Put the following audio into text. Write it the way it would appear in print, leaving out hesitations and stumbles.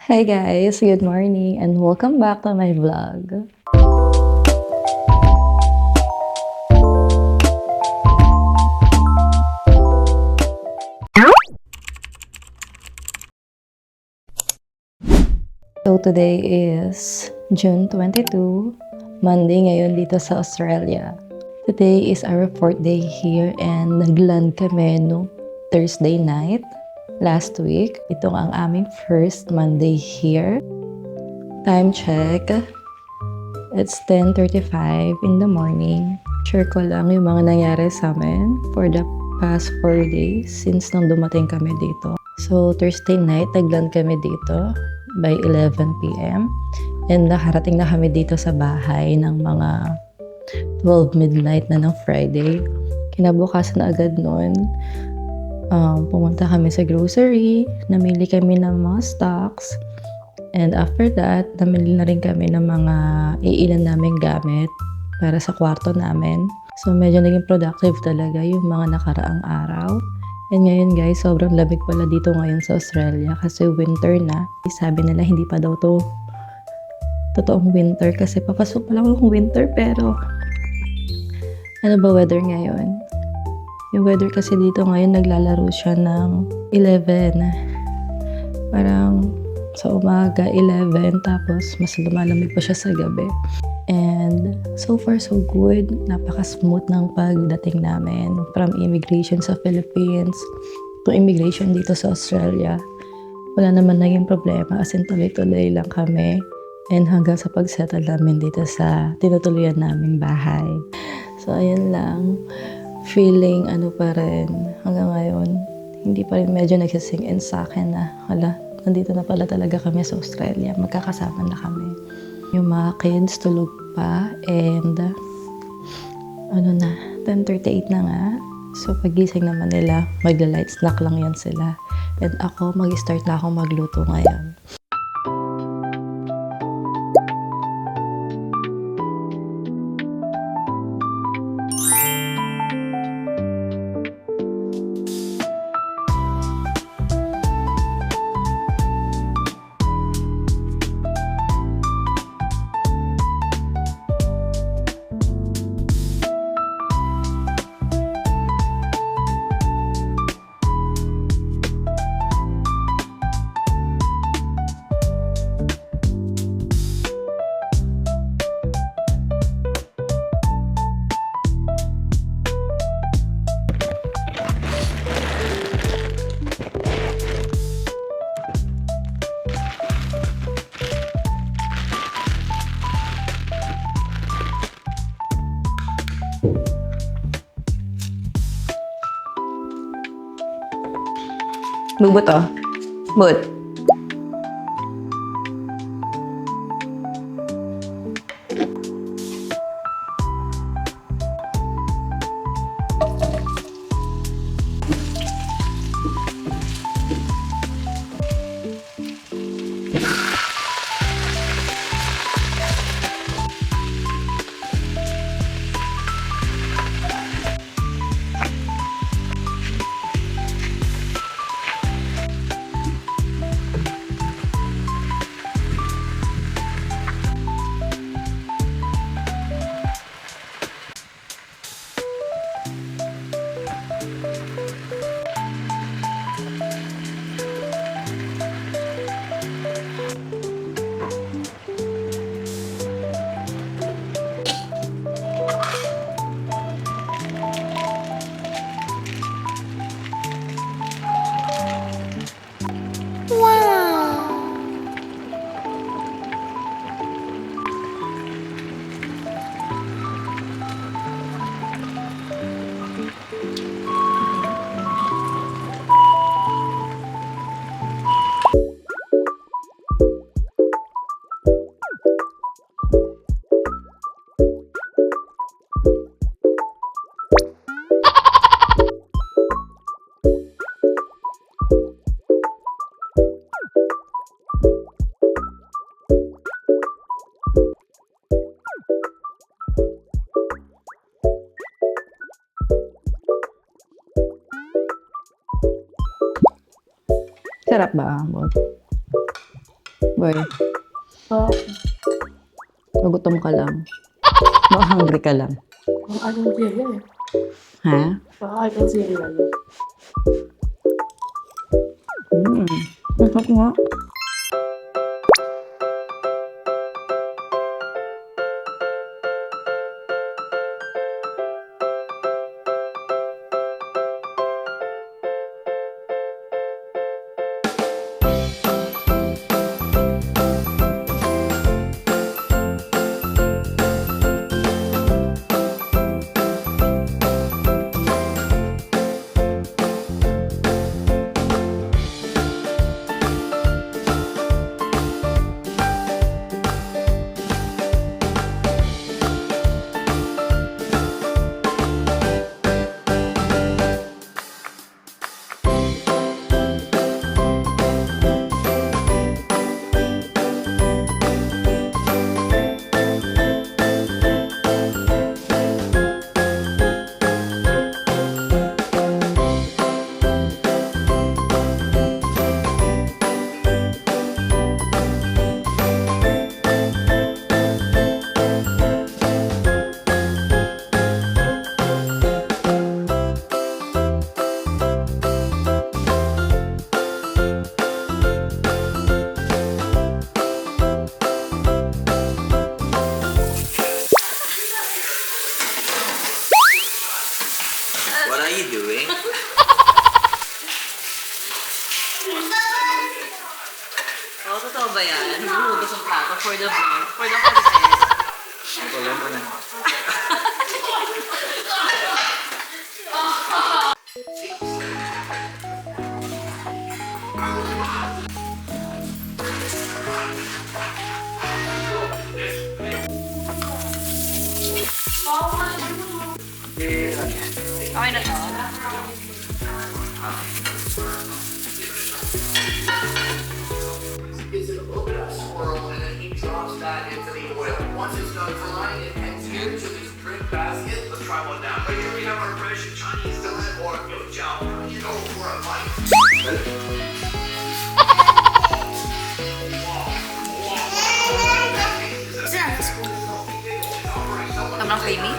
Hi guys, good morning and welcome back to my vlog. So today is June 22, Monday ngayon dito sa Australia. Today is our 4th day here and nagland kami no Thursday night last week. Ito ang aming first Monday here. Time check. It's 10:35 in the morning. Share ko lang yung mga nangyari sa amin for the past 4 days since nung dumating kami dito. So, Thursday night, nagland kami dito by 11 p.m. And nakarating na kami dito sa bahay ng mga 12 midnight na ng Friday. Kinabukasan na agad nun, pumunta kami sa grocery, namili kami ng mga stocks. And after that, namili na rin kami ng mga iilan naming gamit para sa kwarto namin. So, medyo naging productive talaga yung mga nakaraang araw. And ngayon guys, sobrang lamig pala dito ngayon sa Australia kasi winter na. Sabi nila hindi pa daw to totoong winter kasi papasok pa lang yung winter pero ano ba weather ngayon? Yung weather kasi dito ngayon naglalaro siya ng 11. Parang sa umaga 11 tapos mas lumalamig pa siya sa gabi. And so far so good. Napaka-smooth ng pagdating namin from immigration sa Philippines to immigration dito sa Australia. Wala naman naging problema as in tuloy-tuloy lang kami and hanggang sa pag-settle namin dito sa tinutuluyan naming bahay. So ayun lang. Feeling ano pa rin hanggang ngayon. Hindi pa rin medyo nagsising in sa akin na hala, nandito na pala talaga kami sa Australia. Magkakasama na kami. Yung mga kids tulog pa and 10:38 na nga. So pagising naman nila, magla-light snack lang yan sila. And ako, mag-start na akong magluto ngayon. Bubot oh. But. Sarap ba, Bot? Boy, So, magutom ka lang. Baka hungry ka lang. anong cereal eh. Ha? Baka anong cereal eh. Masok nga. What are you doing? Oo, totoo ba yan? Humuhugas ang plato for the vlog, for the content. Wala mo na. Okay na to. Is an open swirl and then he drops that into the oil. Once it's done frying, it heads here to this drink basket. Let's try one now. Right here we have our fresh Chinese fillet or gochujang. Go for a bite. Sobrang creamy.